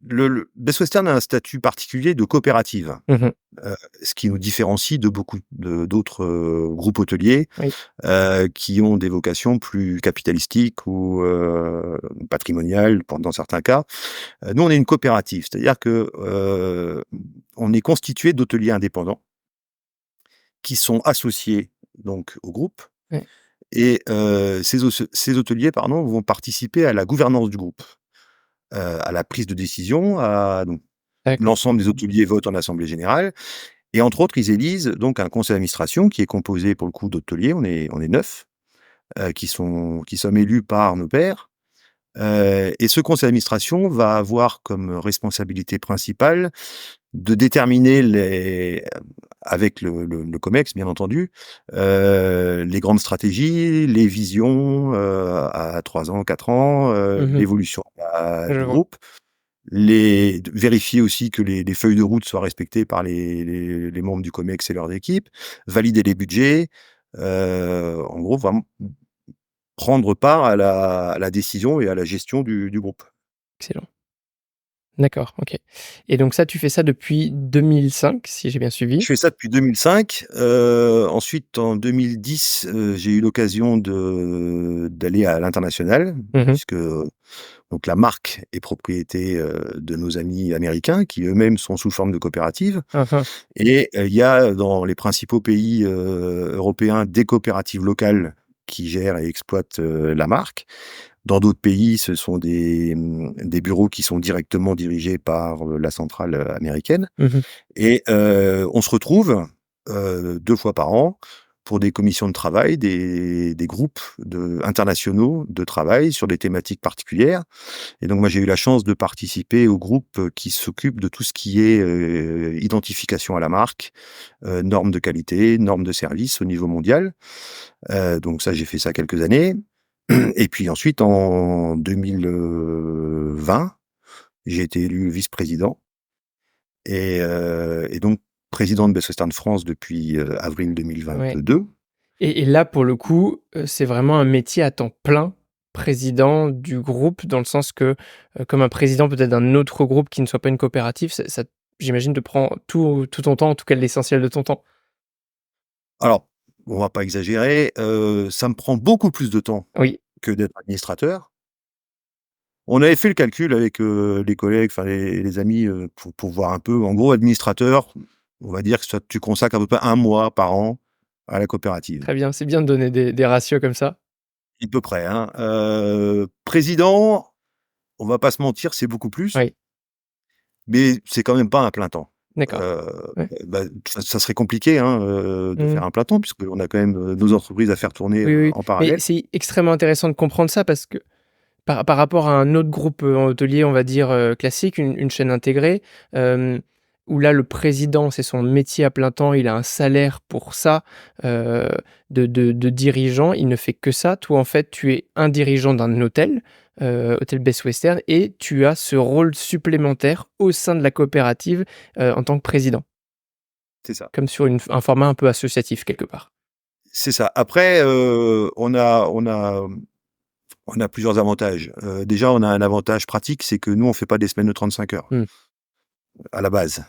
le Best Western a un statut particulier de coopérative, Mmh. ce qui nous différencie de beaucoup d'autres, groupes hôteliers, Oui, qui ont des vocations plus capitalistiques ou, patrimoniales dans certains cas. Nous, on est une coopérative, c'est-à-dire que, on est constitué d'hôteliers indépendants qui sont associés donc au groupe ouais, et ces hôteliers, pardon, vont participer à la gouvernance du groupe, à la prise de décision, à donc d'accord. l'ensemble des hôteliers votent en assemblée générale et entre autres, ils élisent donc un conseil d'administration qui est composé pour le coup d'hôteliers, on est 9, qui sommes élus par nos pairs, et ce conseil d'administration va avoir comme responsabilité principale de déterminer avec le COMEX bien entendu, les grandes stratégies, les visions, à 3 ans, 4 ans, Mmh. l'évolution, Je du vois. groupe. Vérifier aussi que les feuilles de route soient respectées par les membres du COMEX et leurs équipes, valider les budgets, en gros vraiment prendre part à la décision et à la gestion du groupe. Excellent. D'accord, OK, et donc ça, tu fais ça depuis 2005, si j'ai bien Je suivi? fais ça depuis 2005, ensuite en 2010, j'ai eu l'occasion d'aller à l'international Mmh. puisque donc la marque est propriété, de nos amis américains qui eux-mêmes sont sous forme de coopérative Hein, hein. et il y a dans les principaux pays, européens des coopératives locales qui gèrent et exploitent, la marque. Dans d'autres pays, ce sont des bureaux qui sont directement dirigés par, la centrale, américaine. Mmh. Et on se retrouve, 2 fois par an pour des commissions de travail, des groupes internationaux de travail sur des thématiques particulières. Et donc moi, j'ai eu la chance de participer au groupe, qui s'occupe de tout ce qui est, identification à la marque, normes de qualité, normes de service au niveau mondial. Donc ça, j'ai fait ça quelques années. Et puis ensuite en 2020, j'ai été élu vice-président et donc président de Best Western France depuis, avril Ouais, 2022. et là, pour le coup, c'est vraiment un métier à temps plein, président du groupe, dans le sens que, comme un président peut-être d'un autre groupe qui ne soit pas une coopérative, ça j'imagine te prend tout ton temps, en tout cas l'essentiel de ton temps? Alors, on va pas exagérer, ça me prend beaucoup plus de temps Oui, que d'être administrateur. On avait fait le calcul avec, les collègues, enfin les amis, pour voir un peu. En gros, administrateur, on va dire que tu consacres à peu près 1 mois par an à la coopérative. très bien, c'est bien de donner des ratios comme ça. À peu près, hein. Président, on va pas se mentir, c'est beaucoup plus, Oui, mais c'est quand même pas un plein temps. d'accord. Heu, Ouais. ça serait compliqué, hein, de Mmh. faire un plein temps puisqu'on a quand même, nos entreprises à faire tourner, Oui, oui, en mais parallèle. c'est extrêmement intéressant de comprendre ça parce que par rapport à un autre groupe, hôtelier, on va dire, classique, une chaîne intégrée, hem, où là, le président, c'est son métier à plein temps, il a un salaire pour ça, heu, de dirigeant, il ne fait que ça. Toi, en fait, tu es un dirigeant d'un hôtel, hôtel Best Western, et tu as ce rôle supplémentaire au sein de la coopérative, en tant que président, C'est ça. comme sur un format un peu associatif quelque part. C'est ça. Après, on a plusieurs avantages. Déjà, on a un avantage pratique, c'est que nous, on fait pas des semaines de 35 heures, Mmh. à la base.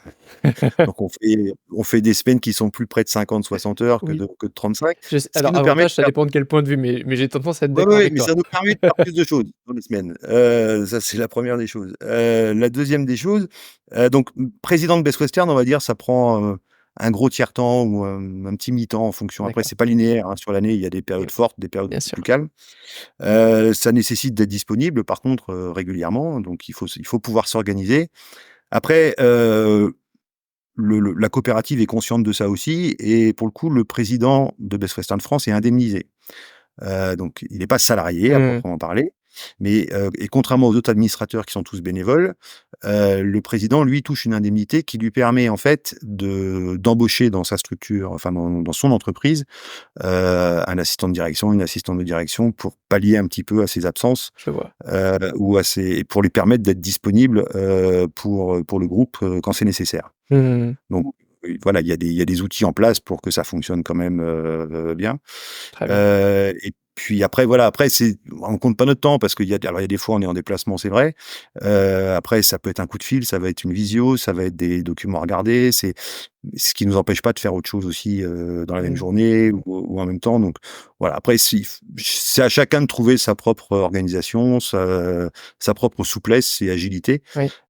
Donc on fait des semaines qui sont plus près de 50-60 heures que Oui. de 35, Je sais, ce qui alors nous permet de avantage, ça faire dépend de quel point de vue, mais j'ai tendance à être ouais, d'accord ouais, avec mais toi. ça nous permet de faire plus de choses dans les semaines. Ça, c'est la première des choses. La deuxième des choses, donc président de Best Western, on va dire, ça prend, un gros tiers-temps ou un petit mi-temps en fonction. Après, D'accord. c'est pas linéaire, hein, sur l'année, il y a des Oui, périodes fortes, des périodes bien beaucoup plus sûr. calmes. Ça nécessite d'être disponible, par contre, régulièrement, donc il faut pouvoir s'organiser. Après, la coopérative est consciente de ça aussi et pour le coup, le président de Best Western France est indemnisé. Donc il n'est pas salarié à Mmh. proprement parler, mais et contrairement aux autres administrateurs qui sont tous bénévoles, le président, lui, touche une indemnité qui lui permet en fait d'embaucher dans sa structure, enfin dans son entreprise, un assistant de direction, une assistante de direction pour pallier un petit peu à ses absences, Je vois. ou pour lui permettre d'être disponible, pour le groupe, quand c'est nécessaire. Mmh. Donc voilà, il y a des outils en place pour que ça fonctionne quand même, bien. Très bien. Et puis après voilà, après on compte pas notre temps parce il y a des fois on est en déplacement, c'est vrai. Après ça peut être un coup de fil, ça va être une visio, ça va être des documents à regarder. C'est ce qui nous empêche pas de faire autre chose aussi, dans la même Mmh. journée ou en même temps. Donc voilà, après c'est à chacun de trouver sa propre organisation, sa propre souplesse et agilité. Oui.